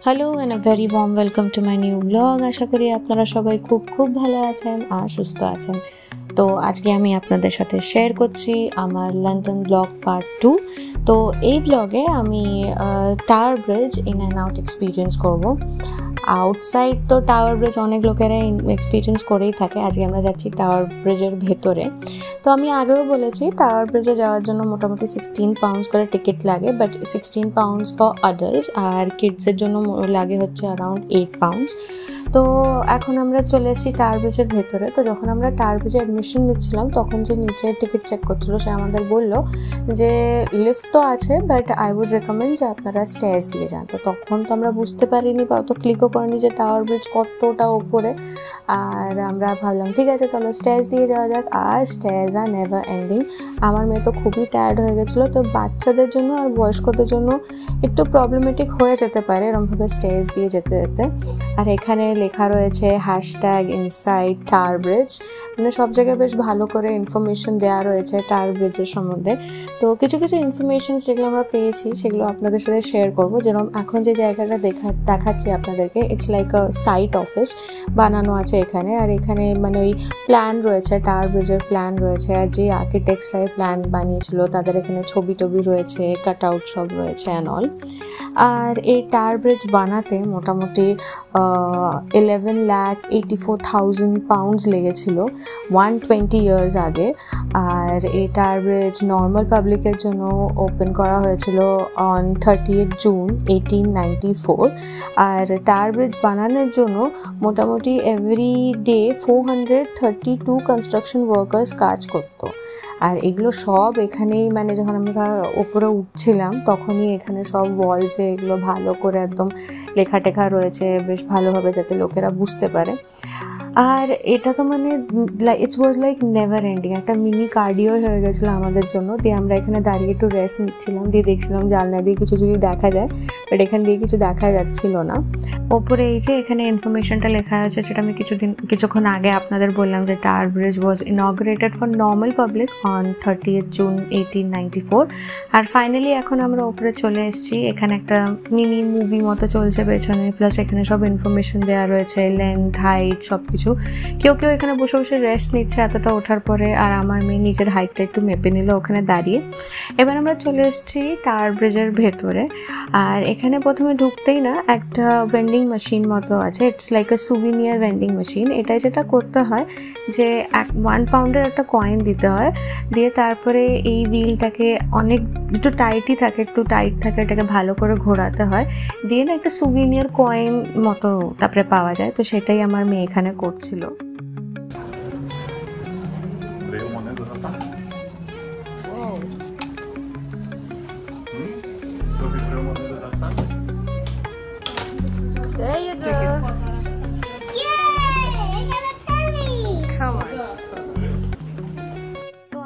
Hello and a very warm welcome to my new blog. আশা করি আপনারা সবাই খুব ভালো আছেন আর সুস্থ আছেন। তো আজকে আমি আপনাদের সাথে শেয়ার করছি আমার লন্ডন ব্লগ পার্ট 2। তো এই ব্লগে আমি tower bridge in and out experience করব। আউটসাইড তো টাওয়ার ব্রিজ অনেক লোকেরা এক্সপিরিয়েন্স করেই থাকে, আজকে আমরা যাচ্ছি টাওয়ার ব্রিজের ভেতরে। তো আমি আগেও বলেছি টাওয়ার ব্রিজে যাওয়ার জন্য মোটামুটি 16 পাউন্ডস করে টিকিট লাগে, বাট 16 পাউন্ডস ফর অ্যাডাল্টস আর কিডসের জন্য লাগে হচ্ছে অ্যারাউন্ড 8 পাউন্ডস। তো এখন আমরা চলে এসেছি টাওয়ার ব্রিজের ভেতরে। তো যখন আমরা টাওয়ার ব্রিজে অ্যাডমিশন নিচ্ছিলাম তখন যে নিচে টিকিট চেক করছিল সে আমাদের বললো যে লিফট তো আছে, বাট আই উড রেকমেন্ড যে আপনারা স্টেয়ার্স দিয়ে যান। তো তখন তো আমরা বুঝতে পারিনি বা অত ক্লিকও করিনি যে টাওয়ার ব্রিজ কতটা ওপরে, আর আমরা ভাবলাম ঠিক আছে চলো স্টেয়ার্স দিয়ে যাওয়া যাক। আর স্টেয়ার্স আর নেভার এন্ডিং। আমার মেয়ে তো খুবই টায়ার্ড হয়ে গেছিলো, তো বাচ্চাদের জন্য আর বয়স্কদের জন্য একটু প্রবলেমেটিক হয়ে যেতে পারে এরকমভাবে স্টেয়ার্স দিয়ে যেতে যেতে। আর এখানে লেখা রয়েছে হ্যাশট্যাগ ইনসাইড টাওয়ার ব্রিজ, মানে সব জায়গায় বেশ ভালো করে ইনফরমেশন দেওয়া রয়েছে টাওয়ার ব্রিজের সম্বন্ধে। তো কিছু ইনফরমেশন যেগুলো আমরা পেয়েছি সেগুলো আপনাদের সাথে শেয়ার করবো। যেরকম এখন যে জায়গাটা দেখাচ্ছি আপনাদেরকে, it's like a site office বানানো আছে এখানে। আর এখানে মানে ওই প্ল্যান রয়েছে, টাওয়ার ব্রিজের প্ল্যান রয়েছে, আর যে আর্কিটেক্টসরা প্ল্যান বানিয়েছিল তাদের এখানে ছবি রয়েছে, কাট আউট সব রয়েছে অ্যান্ড অল। আর এই টাওয়ার ব্রিজ বানাতে মোটামুটি 11,84,000 পাউন্ডস লেগেছিল 120 ইয়ার্স আগে। আর এই টাওয়ার ব্রিজ নর্মাল পাবলিকের জন্য ওপেন করা হয়েছিল অন 30 জুন 1894। আর টাওয়ার ব্রিজ বানানোর জন্য মোটামুটি এভরি ডে 432 কনস্ট্রাকশন ওয়ার্কার্স কাজ করতো। আর এগুলো সব এখানেই, মানে যখন আমরা ওপরে উঠছিলাম তখনই এখানে সব ওয়ালসে এগুলো ভালো করে একদম লেখা রয়েছে বেশ ভালোভাবে, যাতে লোকেরা বুঝতে পারে। আর এটা তো মানে it's was like never ending, একটা মিনি কার্ডিও হয়ে গেছিলো আমাদের জন্য। দিয়ে আমরা এখানে দাঁড়িয়ে একটু রেস্ট নিচ্ছিলাম, দিয়ে দেখছিলাম জানলা দিয়ে কিছু যদি দেখা যায়, বাট এখান দিয়ে কিছু দেখা যাচ্ছিল না। ওপরে এই যে এখানে ইনফরমেশনটা লেখা আছে, যেটা আমি কিছুক্ষণ আগে আপনাদের বললাম যে tower bridge was inaugurated for normal public on 30 June 1894। আর ফাইনালি এখন আমরা ওপরে চলে এসেছি। এখানে একটা মিনি মুভি মতো চলছে পেছনে, প্লাস এখানে সব ইনফরমেশন দেওয়া রয়েছে, লেন্থ, হাইট সব কিছু। কেউ এখানে বসে বসে রেস্ট নিচ্ছে এতটা ওঠার পরে। আর আমার মেয়ে নিজের হাইটটা একটু মেপে নিল ওখানে দাঁড়িয়ে। এবার আমরা চলে এসেছি টাওয়ার ব্রিজের ভেতরে। আর এখানে প্রথমে ঢুকতেই না একটা ভেন্ডিং মেশিন মতো আছে, it's like a souvenir vending machine. এটাই যেটা করতে হয় যে 1 পাউন্ডের একটা কয়েন দিতে হয়, দিয়ে তারপরে এই হুইলটাকে একটু টাইট থাকে, এটাকে ভালো করে ঘোরাতে হয়, দিয়ে না একটা সুভিনিয়ার কয়েন মতো তারপরে পাওয়া যায়। তো সেটাই আমার মেয়ে এখানে করছিল। There you go.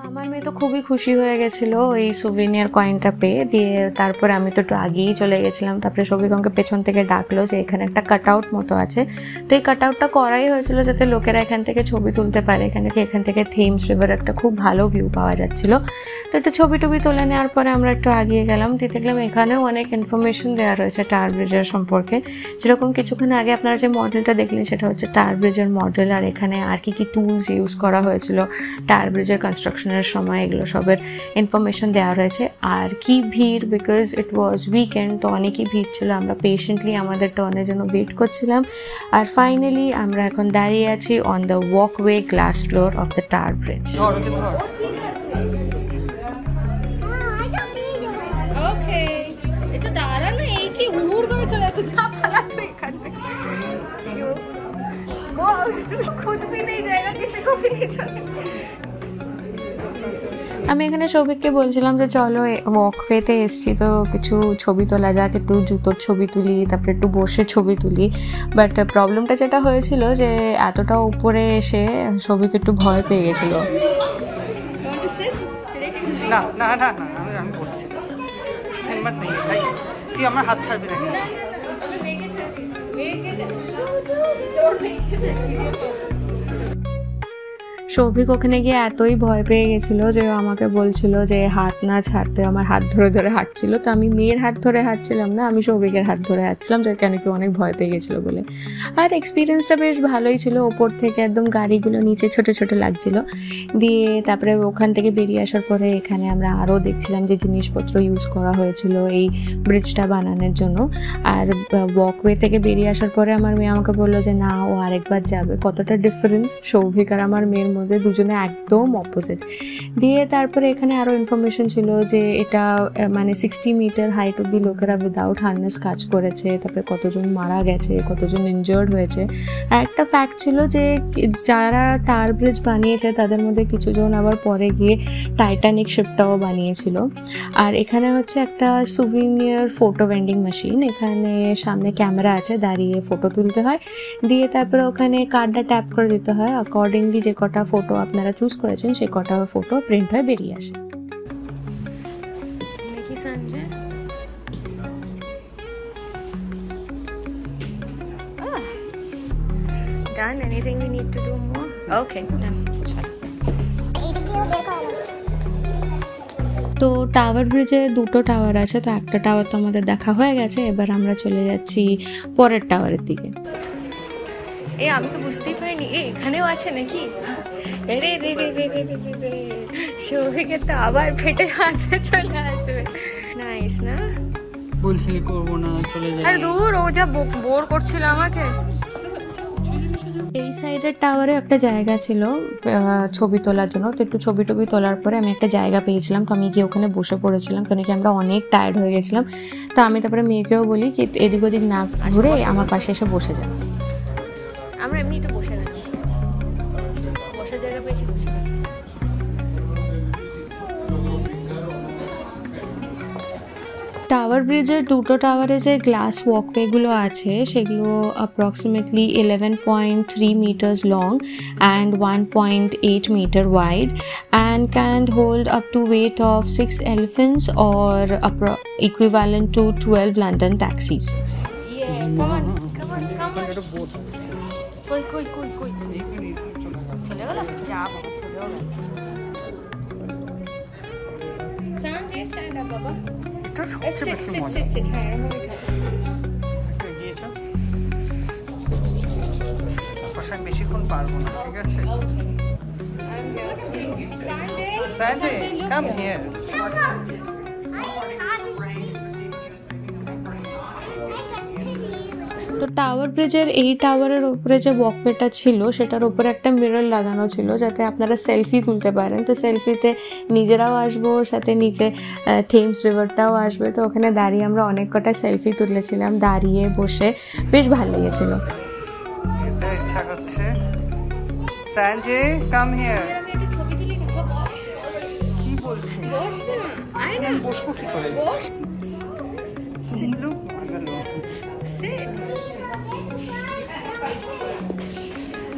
আমার মেয়ে তো খুবই খুশি হয়ে গেছিলো এই সুভিনিয়ার কয়েনটা পেয়ে। দিয়ে তারপরে আমি তো একটু আগেই চলে গেছিলাম। তারপরে সবিককে পেছন থেকে ডাকলো যে এখানে একটা কাট আউট মতো আছে। তো এই কাট আউটটা করাই হয়েছিল যাতে লোকেরা এখান থেকে ছবি তুলতে পারে। এখান থেকে থেমস রিভার একটা খুব ভালো ভিউ পাওয়া যাচ্ছিল। তো একটু ছবি তুলে নেওয়ার পরে আমরা একটু আগিয়ে গেলাম। দিয়ে দেখলাম এখানেও অনেক ইনফরমেশন দেওয়া রয়েছে টাওয়ার ব্রিজের সম্পর্কে। যেরকম কিছুক্ষণ আগে আপনারা যে মডেলটা দেখলেন সেটা হচ্ছে টাওয়ার ব্রিজের মডেল। আর এখানে আর কি টুলস ইউজ করা হয়েছিল টাওয়ার ব্রিজের কনস্ট্রাকশনের সময়, এগুলো সবের ইনফরমেশন দেওয়া রয়েছে। আর কি ভিড়, বিকজ ইট ওয়াজ উইকেন্ড, তো অনেকই ভিড় ছিল। আমরা পেশেন্টলি আমাদের টার্নের জন্য ওয়েট করছিলাম। আর ফাইনালি আমরা এখন দাঁড়িয়ে আছি on the walkway glass floor of the tower bridge. একটু দাঁড়া না, এই কি হুড় করে চলে আসছে, যা পালা তুই এখান থেকে। खुद भी नहीं जाएगा, किसी को भी नहीं जाएगा। আমি এখানে সৌভিককে বলছিলাম যে চলো ওয়াকওয়েতে এসছি তো কিছু ছবি তোলা যাক, একটু জুতোর ছবি তুলি, তারপরে একটু বসে ছবি তুলি। বাট প্রবলেমটা যেটা হয়েছিল যে এতটা উপরে এসে সৌভিক একটু ভয় পেয়ে গেছিল। না না না না আমি বসছি, হিম্মত নেই ভাই, তুই আমার হাত ছাড়বি না। সৌভিক ওখানে গিয়ে এতই ভয় পেয়ে গেছিলো যে আমাকে বলছিল যে হাত না ছাড়তে, আমার হাত ধরে ধরে হাঁটছিল। তো আমি মেয়ের হাত ধরে হাঁটছিলাম না, আমি সৌভিকের হাত ধরে হাঁটছিলাম, যে কেন কি অনেক ভয় পেয়ে গেছিলো বলে। আর এক্সপিরিয়েন্সটা বেশ ভালোই ছিল, ওপর থেকে একদম গাড়িগুলো নিচে ছোট ছোট লাগছিল। দিয়ে তারপরে ওখান থেকে বেরিয়ে আসার পরে এখানে আমরা আরও দেখছিলাম যে জিনিসপত্র ইউজ করা হয়েছিল এই ব্রিজটা বানানোর জন্য। আর ওয়াকওয়ে থেকে বেরিয়ে আসার পরে আমার মেয়ে আমাকে বললো যে না, ও আরেকবার যাবে। কতটা ডিফারেন্স সৌভিক আর আমার মেয়ের মধ্যে, দুজনে একদম অপোজিট। দিয়ে তারপরে এখানে আরও ইনফরমেশন ছিল যে এটা মানে 60 মিটার হাইট অব্দি লোকেরা উইদাউট হার্নেস কাজ করেছে, তারপরে কতজন মারা গেছে, কতজন ইনজার্ড হয়েছে। আর একটা ফ্যাক্ট ছিল যে যারা টাওয়ার ব্রিজ বানিয়েছে তাদের মধ্যে কিছুজন আবার পরে গিয়ে টাইটানিক শিপটাও বানিয়েছিল। আর এখানে হচ্ছে একটা সুভিনিয়ার ফটো ভেন্ডিং মেশিন, এখানে সামনে ক্যামেরা আছে, দাঁড়িয়ে ফটো তুলতে হয়। দিয়ে তারপরে ওখানে কার্ডটা ট্যাপ করে দিতে হয়, অ্যাকর্ডিংলি যে কটা ফটো আপনারা চুজ করেছেন সে কটা ফটো প্রিন্ট হয়ে বেরিয়ে আসে। দেখি Sanjay, done? Anything we need to do more? Okay, done. তো টাওয়ার ব্রিজে দুটো টাওয়ার আছে, তো একটা টাওয়ার তো আমাদের দেখা হয়ে গেছে, এবার আমরা চলে যাচ্ছি পরের টাওয়ারের দিকে। আমি তো বুঝতেই পারিনি এখানেও আছে নাকি। রে রে রে রে রে রে সৌভিকের তো আবার ফেটে হাতে চলে আসবে। নাইস না? বলছিলি করবো না, চলে যাই। আরে দূর, ও যা বোর করছিল আমাকে। এই সাইডের টাওয়ারে একটা জায়গা ছিল ছবি তোলার জন্য, তো একটু ছবি টবি তোলার পরে আমি একটা জায়গা পেয়েছিলাম, তো আমি গিয়ে ওখানে বসে পড়েছিলাম, কেন কি আমরা অনেক টায়ার্ড হয়ে গেছিলাম। তো আমি তারপরে মেয়েকেও বলি কি এদিক ওদিক না ঘুরে আমার পাশে এসে বসে যান। আমরা এমনি তো বসে গেলাম, বসার জায়গা পেয়েছি, বসে গেছি। টাওয়ার ব্রিজের দুটো টাওয়ারে যে গ্লাস ওয়াকওয়েগুলো আছে সেগুলো approximately 11.3 meters long and 1.8 meter wide and can hold up to weight of 6 elephants or equivalent to 12 London taxis. Yeah, come on. Koi. চলে গেল? যা বাবা, চলে গেল। Sanjay, stand up, Baba. Sit. হ্যাঁ, এভাবে খাই। গিয়েছো? আমি বেশিক্ষণ পারবো না, ঠিক আছে? Sanjay, come here. তো টাওয়ার ব্রিজের এই টাওয়ারের উপরে যে ওয়াকওয়েটা ছিল সেটার উপরে একটা মিরর লাগানো ছিল যাতে আপনারা সেলফি তুলতে পারেন। তো সেলফিতে নিজেরাও আসবো, সাথে নিচে থেমস রিভারটাও আসবে। তো ওখানে দাঁড়িয়ে আমরা অনেক কটা সেলফি তুলেছিলাম, দাঁড়িয়ে বসে, বেশ ভালো লেগেছিল। ইচ্ছা করছে সঞ্জয়, কাম হিয়ার। ছবি তুলে কিছু বস। কি বলছিস? বস না। আয় না, বসবো কি করে? বস। Sit.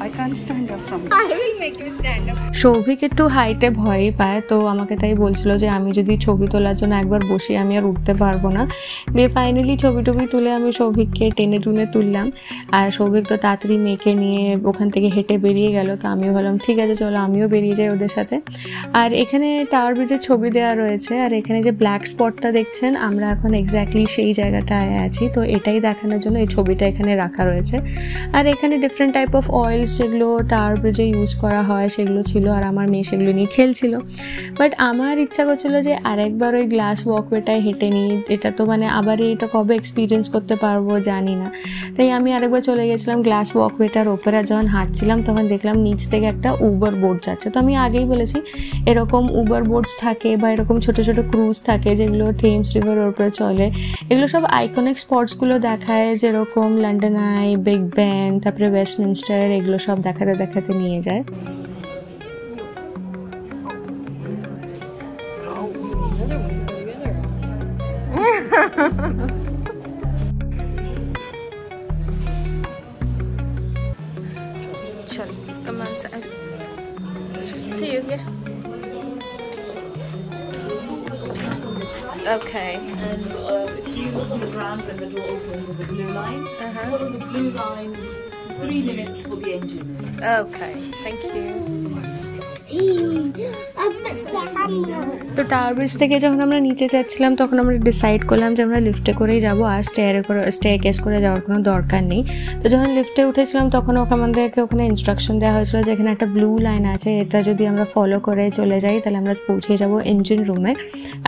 I can't stand up from there. I will make you stand up. Souvik একটু হাইটে ভয়ই পায়, তো আমাকে তাই বলছিল যে আমি যদি ছবি তোলার জন্য একবার বসি আমি আর উঠতে পারবো না। দিয়ে ফাইনালি ছবি টবি তুলে আমি সৌভিককে টেনে টুনে তুললাম। আর সৌভিক তো তাড়াতাড়ি মেয়েকে নিয়ে ওখান থেকে হেঁটে বেরিয়ে গেল। তো আমিও ভাবলাম ঠিক আছে চলো আমিও বেরিয়ে যাই ওদের সাথে। আর এখানে টাওয়ার ব্রিজের ছবি দেওয়া রয়েছে, আর এখানে যে ব্ল্যাক স্পটটা দেখছেন আমরা এখন এক্স্যাক্টলি সেই জায়গাটায় আছি। তো এটাই দেখানোর জন্য এই ছবিটা এখানে রাখা রয়েছে। আর এখানে ডিফারেন্ট টাইপ অফ অয়েলস যেগুলো টাওয়ার ব্রিজে ইউজ করা হয় সেগুলো ছিল, আর আমার মেয়ে সেগুলো নিয়ে খেলছিল। বাট আমার ইচ্ছা করছিল যে আরেকবার ওই গ্লাস ওয়াকওয়েটায় হেঁটে নিই। এটা তো মানে আবার এটা কবে এক্সপিরিয়েন্স করতে পারবো জানি না, তাই আমি আরেকবার চলে গেছিলাম গ্লাস ওয়াকওয়েটার ওপরে। যখন হাঁটছিলাম তখন দেখলাম নিচ থেকে একটা উবার বোট যাচ্ছে। তো আমি আগেই বলেছি এরকম উবার বোটস থাকে বা এরকম ছোট ছোট ক্রুজ থাকে যেগুলো থেমস রিভারের ওপরে চলে। এগুলো সব আইকনিক স্পটসগুলো দেখায়, যেরকম লন্ডন আই, বিগ ব্যান, তারপরে ওয়েস্টমিনস্টার, এগুলো সব দেখাতে দেখাতে নিয়ে যায়। চল, come on, to you here. Okay. And if you look on the ground when the door opens, there's a blue line. Follow the blue line, 3 minutes for the engine. Okay, thank you. তো tower bridge থেকে যখন আমরা নিচে যাচ্ছিলাম তখন আমরা decide করলাম যে আমরা লিফটে করেই যাবো, আর স্টেয়ারকেস করে যাওয়ার কোনো দরকার নেই। তো যখন লিফটে উঠেছিলাম তখন আমাদেরকে ওখানে ইনস্ট্রাকশন দেওয়া হয়েছিল যে এখানে একটা ব্লু লাইন আছে, এটা যদি আমরা ফলো করে চলে যাই তাহলে আমরা পৌঁছে যাবো ইঞ্জিন রুমে।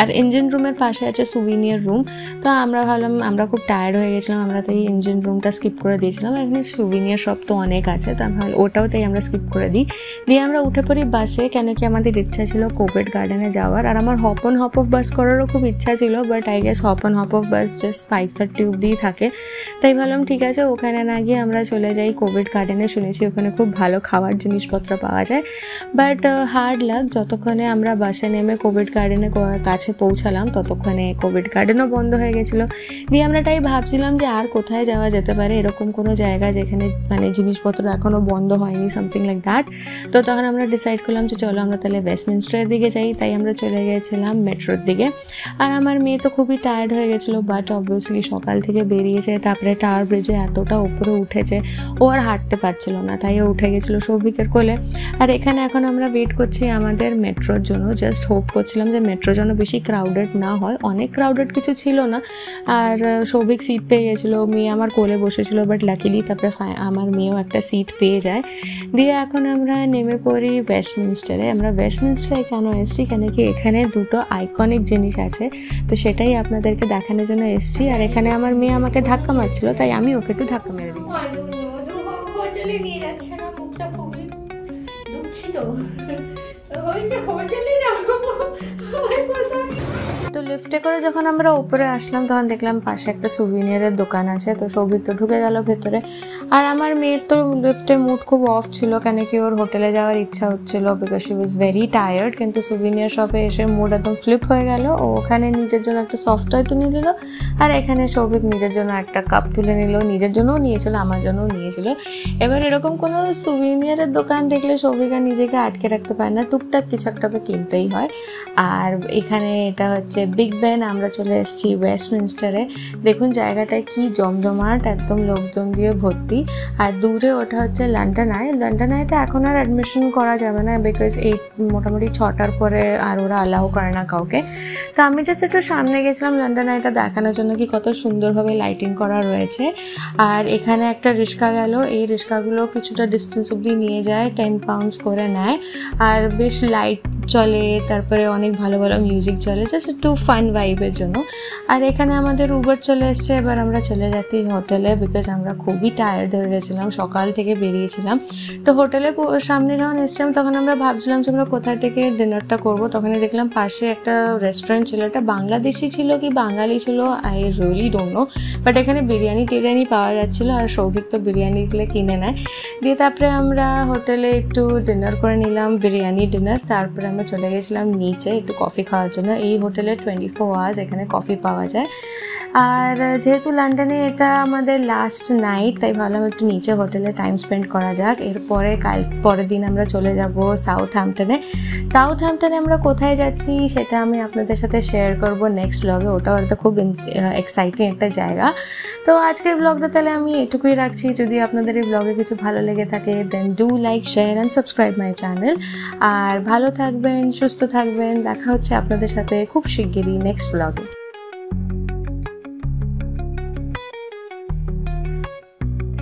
আর ইঞ্জিন রুমের পাশে আছে সুভিনিয়ার রুম। তো আমরা ভাবলাম, আমরা খুব টায়ার্ড হয়ে গেছিলাম, আমরা তাই ইঞ্জিন রুমটা স্কিপ করে দিয়েছিলাম। এখানে সুভিনিয়ার শপ তো অনেক আছে, তো আমি ওটাও তাই আমরা স্কিপ করে দিই। দিয়ে আমরা উঠে পড়ি বাসে, কেন কি আমাদের ইচ্ছা ছিল কোভিড গার্ডেনে যাওয়ার। আর আমার হপ অফ বাস করারও খুব ইচ্ছা ছিল, but I guess hop of bus just 5:30 অব্দিই থাকে। তাই ভাবলাম ঠিক আছে, ওখানে না গিয়ে আমরা চলে যাই কোভিড গার্ডেনে। শুনেছি ওখানে খুব ভালো খাওয়ার জিনিসপত্র পাওয়া যায়। বাট হার্ড লাক, যতক্ষণে আমরা বাসে নেমে কোভিড গার্ডেনের কাছে পৌঁছালাম ততক্ষণে কোভিড গার্ডেনও বন্ধ হয়ে গেছিলো। দিয়ে আমরা তাই ভাবছিলাম যে আর কোথায় যাওয়া যেতে পারে, এরকম কোনো জায়গা যেখানে মানে জিনিসপত্র এখনও বন্ধ হয়নি, সামথিং লাইক দ্যাট। তো তখন আমরা ডিসাইড করলাম যে চলো আমরা তাহলে ওয়েস্টমিনস্টারের দিকে যাই। তাই আমরা চলে গেছিলাম মেট্রোর দিকে। আর আমার মেয়ে তো খুবই টায়ার্ড হয়ে গেছিলো, বাট অবভিয়াসলি সকাল থেকে বেরিয়েছে, তারপরে টাওয়ার ব্রিজে এতটা উপরে উঠেছে ও আর হাঁটতে পারছিল না, তাই ও উঠে গেছিলো সৌভিকের কোলে। আর এখানে এখন আমরা ওয়েট করছি আমাদের মেট্রোর জন্য। জাস্ট হোপ করছিলাম যে মেট্রো যেন বেশি ক্রাউডেড না হয়। অনেক ক্রাউডেড কিছু ছিল না, আর সৌভিক সিট পেয়ে গেছিলো, মেয়ে আমার কোলে বসেছিল, বাট লাকিলি তারপরে আমার মেয়েও একটা সিট পেয়ে যায়। দিয়ে এখন আমরা নেমে পড়ি ওয়েস্টমিনস্টারে। আমরা ওয়েস্টমিনস্টারে কেন এসেছি, কেন কি এখানে দুটো আইকনিক জিনিস আছে, তো সেটাই আপনাদেরকে দেখানোর জন্য এসেছি। আর এখানে আমার মেয়ে আমাকে ধাক্কা মারছিল, তাই আমি ওকে একটু ধাক্কা মেরে দিই। হোটেলে নিয়ে যাচ্ছে না, মুখটা খুবই দুঃখিত। হোটেলে যাবো। তো লিফটে করে যখন আমরা উপরে আসলাম তখন দেখলাম পাশে একটা সুভিনিয়ারের দোকান আছে। তো সৌভিক তো ঢুকে গেল ভেতরে। আর আমার মেয়ের তো লিফটে মুড খুব অফ ছিল, কেন কি ওর হোটেলে যাওয়ার ইচ্ছা হচ্ছিল, because she was very tired. কিন্তু সুভিনিয়ার শপে এসে মুড একদম ফ্লিপ হয়ে গেল। ও ওখানে নিজের জন্য একটা সফট টয় তুলে নিল, আর এখানে সৌভিক নিজের জন্য একটা কাপ তুলে নিল, নিজের জন্যও নিয়েছিল, আমার জন্যও নিয়েছিল। এবার এরকম কোনো সুভিনিয়ারের দোকান দেখলে সৌভিক আর নিজেকে আটকে রাখতে পারে না, টুকটাক কিছু একটা কিনতেই হয়। আর এখানে এটা হচ্ছে বিগ বেন। আমরা চলে এসেছি ওয়েস্টমিনস্টারে। দেখুন জায়গাটায় কি জমজমাট, একদম লোকজন দিয়ে ভর্তি। আর দূরে ওটা হচ্ছে লন্ডন আই। লন্ডন আইতে এখন আর অ্যাডমিশন করা যাবে না, বিকজ এই মোটামুটি 6টার পরে আর ওরা অ্যালাউ করে না কাউকে। তো আমি জাস্ট একটু সামনে গেছিলাম লন্ডন আইটা দেখানোর জন্য কি কত সুন্দরভাবে লাইটিং করা রয়েছে। আর এখানে একটা রিক্সা গেল, এই রিক্সাগুলো কিছুটা ডিস্টেন্স অবধি নিয়ে যায়, 10 পাউন্ডস করে নেয়। আর বেশ লাইট চলে, তারপরে অনেক ভালো ভালো মিউজিক চলে, জাস্ট একটু ফান ভাইবের জন্য। আর এখানে আমাদের উবার চলে এসছে। এবার আমরা চলে যাচ্ছি হোটেলে, বিকজ আমরা খুবই টায়ার্ড হয়ে গেছিলাম, সকাল থেকে বেরিয়েছিলাম। তো হোটেলে সামনে যখন এসছিলাম তখন আমরা ভাবছিলাম যে আমরা কোথায় থেকে ডিনারটা করবো। তখনই দেখলাম পাশে একটা রেস্টুরেন্ট ছিল, এটা বাংলাদেশি ছিল কি বাঙালি ছিল I really don't know, but এখানে বিরিয়ানি পাওয়া যাচ্ছিলো। আর সৌভিক তো বিরিয়ানিগুলো কিনে নেয়। দিয়ে তারপরে আমরা হোটেলে একটু ডিনার করে নিলাম, বিরিয়ানি ডিনার। তারপরে আমরা চলে গেছিলাম নিচে একটু কফি খাওয়ার জন্য। এই হোটেলে 24 আওয়ার্স এখানে কফি পাওয়া যায়। আর যেহেতু লন্ডনে এটা আমাদের লাস্ট নাইট, তাই ভাবলাম একটু নিচে হোটেলে টাইম স্পেন্ড করা যাক। এরপরে পরের দিন আমরা চলে যাব সাউথহ্যাম্পটনে। আমরা কোথায় যাচ্ছি সেটা আমি আপনাদের সাথে শেয়ার করব নেক্সট ব্লগে, ওটাও একটা খুব এক্সাইটিং একটা জায়গা। তো আজকের ব্লগটা তাহলে আমি এটুকুই রাখছি। যদি আপনাদের এই ব্লগে কিছু ভালো লেগে থাকে then do like, share and subscribe my channel. আর ভালো থাকবেন, সুস্থ থাকবেন। দেখা হচ্ছে আপনাদের সাথে খুব শিগগিরই নেক্সট ব্লগে।